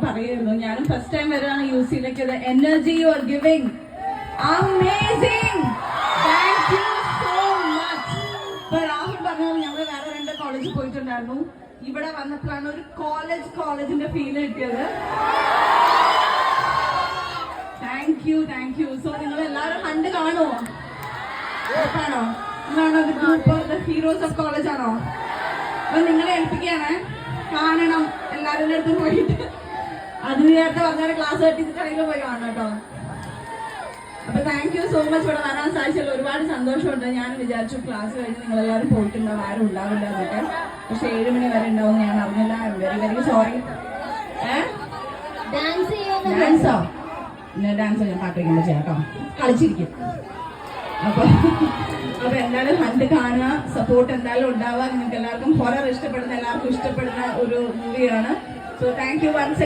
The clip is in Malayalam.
പറയുന്നു. ഞാനും ഫസ്റ്റ് ടൈം വരാണ് UC-യിലേക്ക്. Energy you are giving amazing. Thank you so much. ഇപ്പൊ രാഹുൽ പറഞ്ഞാൽ ഞങ്ങൾ വേറെ 2 കോളേജിൽ പോയിട്ടുണ്ടായിരുന്നു. ഇവിടെ വന്നപ്പോഴാണ് ഒരു കോളേജിന്റെ ഫീൽ കിട്ടിയത്. Thank you. സോ നിങ്ങൾ എല്ലാവരും ഹണ്ട് കാണുമോ? ആണോ? നിങ്ങളാണോ group of the heroes of college ആണോ? അപ്പൊ നിങ്ങളെ ഏൽപ്പിക്കുകയാണ്, കാണണം. എല്ലാവരുടെ അടുത്ത് പോയിട്ട് അത് നേരത്തെ പറഞ്ഞ ക്ലാസ് കട്ടിച്ചിട്ടാണെങ്കിലും പോയി കാണണം കേട്ടോ. അപ്പൊ താങ്ക് യു സോ മച്ച്. ഇവിടെ വരാൻ സാധിച്ചല്ലോ, ഒരുപാട് സന്തോഷമുണ്ട്. ഞാൻ വിചാരിച്ചു ക്ലാസ് കഴിഞ്ഞ് നിങ്ങളെല്ലാവരും പോയിട്ടുണ്ടാവും, ആരും ഉണ്ടാവില്ല എന്നൊക്കെ. പക്ഷെ 7 മണി വരെ ഉണ്ടാവും ഞാൻ അറിഞ്ഞില്ല. Very very sorry. ഡാൻസോ? ഡാൻസ് ഞാൻ പാട്ട് വയ്ക്കുമ്പോൾ ചെയ്യാം കേട്ടോ, കളിച്ചിരിക്കും. അപ്പൊ എന്തായാലും ഹണ്ട് കാണുക, സപ്പോർട്ട് എന്തായാലും ഉണ്ടാവുക. നിങ്ങൾക്ക് എല്ലാവർക്കും ഹൊറർ ഇഷ്ടപ്പെടുന്ന എല്ലാവർക്കും ഇഷ്ടപ്പെടുന്ന ഒരു മൂവിയാണ്. So thank you once.